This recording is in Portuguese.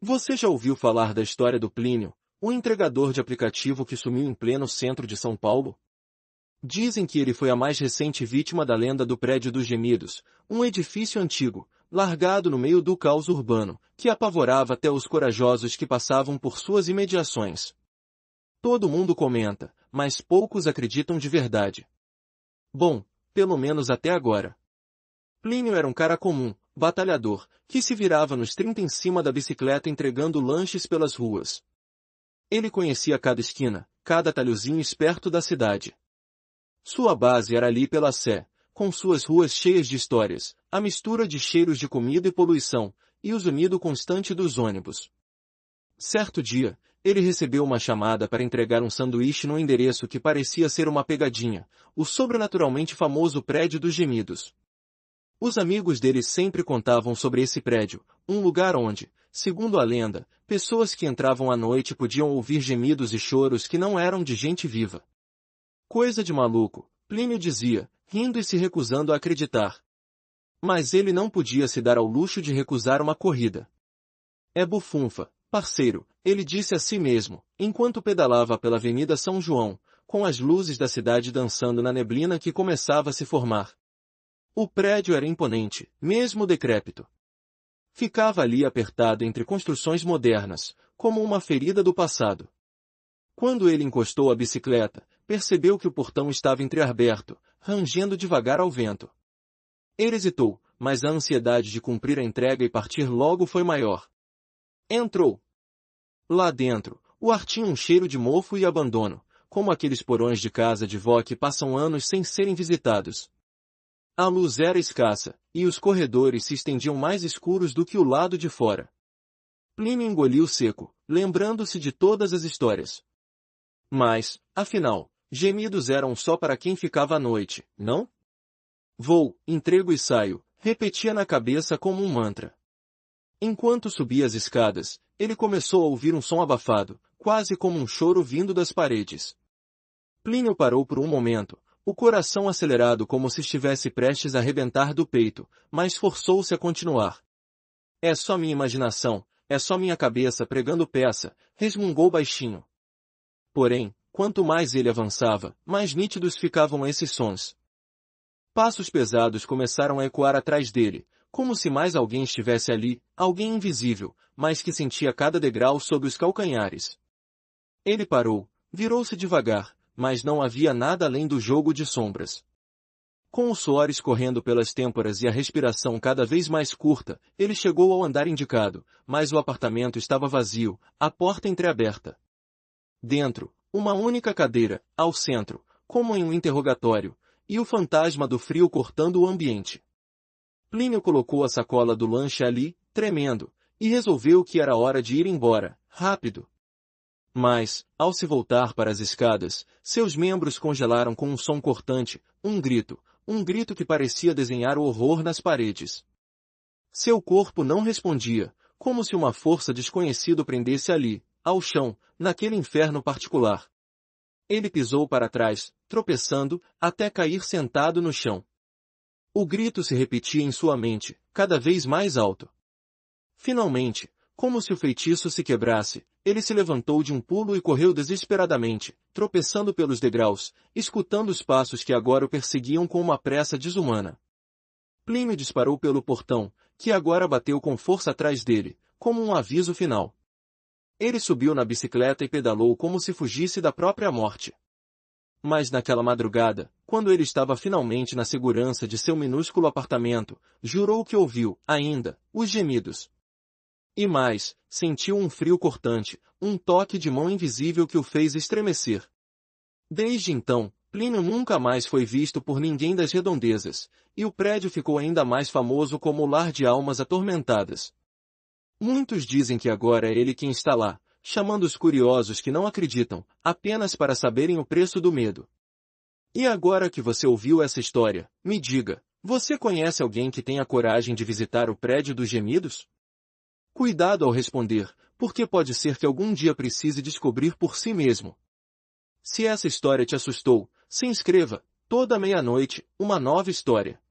Você já ouviu falar da história do Plínio, o entregador de aplicativo que sumiu em pleno centro de São Paulo? Dizem que ele foi a mais recente vítima da lenda do Prédio dos Gemidos, um edifício antigo, largado no meio do caos urbano, que apavorava até os corajosos que passavam por suas imediações. Todo mundo comenta, mas poucos acreditam de verdade. Bom, pelo menos até agora. Plínio era um cara comum, batalhador, que se virava nos 30 em cima da bicicleta entregando lanches pelas ruas. Ele conhecia cada esquina, cada talhozinho esperto da cidade. Sua base era ali pela Sé, com suas ruas cheias de histórias, a mistura de cheiros de comida e poluição, e o zunido constante dos ônibus. Certo dia, ele recebeu uma chamada para entregar um sanduíche no endereço que parecia ser uma pegadinha, o sobrenaturalmente famoso Prédio dos Gemidos. Os amigos dele sempre contavam sobre esse prédio, um lugar onde, segundo a lenda, pessoas que entravam à noite podiam ouvir gemidos e choros que não eram de gente viva. Coisa de maluco, Plínio dizia, rindo e se recusando a acreditar. Mas ele não podia se dar ao luxo de recusar uma corrida. É bufunfa, parceiro, ele disse a si mesmo, enquanto pedalava pela Avenida São João, com as luzes da cidade dançando na neblina que começava a se formar. O prédio era imponente, mesmo decrépito. Ficava ali apertado entre construções modernas, como uma ferida do passado. Quando ele encostou a bicicleta, percebeu que o portão estava entreaberto, rangendo devagar ao vento. Ele hesitou, mas a ansiedade de cumprir a entrega e partir logo foi maior. Entrou. Lá dentro, o ar tinha um cheiro de mofo e abandono, como aqueles porões de casa de vó que passam anos sem serem visitados. A luz era escassa, e os corredores se estendiam mais escuros do que o lado de fora. Plínio engoliu seco, lembrando-se de todas as histórias. Mas, afinal, gemidos eram só para quem ficava à noite, não? Vou, entrego e saio, repetia na cabeça como um mantra. Enquanto subia as escadas, ele começou a ouvir um som abafado, quase como um choro vindo das paredes. Plínio parou por um momento, o coração acelerado como se estivesse prestes a arrebentar do peito, mas forçou-se a continuar. É só minha imaginação, é só minha cabeça pregando peça, resmungou baixinho. Porém, quanto mais ele avançava, mais nítidos ficavam esses sons. Passos pesados começaram a ecoar atrás dele, como se mais alguém estivesse ali, alguém invisível, mas que sentia cada degrau sob os calcanhares. Ele parou, virou-se devagar, mas não havia nada além do jogo de sombras. Com o suor escorrendo pelas têmporas e a respiração cada vez mais curta, ele chegou ao andar indicado, mas o apartamento estava vazio, a porta entreaberta. Dentro, uma única cadeira, ao centro, como em um interrogatório, e o fantasma do frio cortando o ambiente. Plínio colocou a sacola do lanche ali, tremendo, e resolveu que era hora de ir embora, rápido. Mas, ao se voltar para as escadas, seus membros congelaram com um som cortante, um grito que parecia desenhar o horror nas paredes. Seu corpo não respondia, como se uma força desconhecida o prendesse ali, ao chão, naquele inferno particular. Ele pisou para trás, tropeçando, até cair sentado no chão. O grito se repetia em sua mente, cada vez mais alto. Finalmente, como se o feitiço se quebrasse, ele se levantou de um pulo e correu desesperadamente, tropeçando pelos degraus, escutando os passos que agora o perseguiam com uma pressa desumana. Plínio disparou pelo portão, que agora bateu com força atrás dele, como um aviso final. Ele subiu na bicicleta e pedalou como se fugisse da própria morte. Mas naquela madrugada, quando ele estava finalmente na segurança de seu minúsculo apartamento, jurou que ouviu, ainda, os gemidos. E mais, sentiu um frio cortante, um toque de mão invisível que o fez estremecer. Desde então, Plínio nunca mais foi visto por ninguém das redondezas, e o prédio ficou ainda mais famoso como o lar de almas atormentadas. Muitos dizem que agora é ele quem está lá, chamando os curiosos que não acreditam, apenas para saberem o preço do medo. E agora que você ouviu essa história, me diga, você conhece alguém que tenha coragem de visitar o Prédio dos Gemidos? Cuidado ao responder, porque pode ser que algum dia precise descobrir por si mesmo. Se essa história te assustou, se inscreva, toda meia-noite, uma nova história.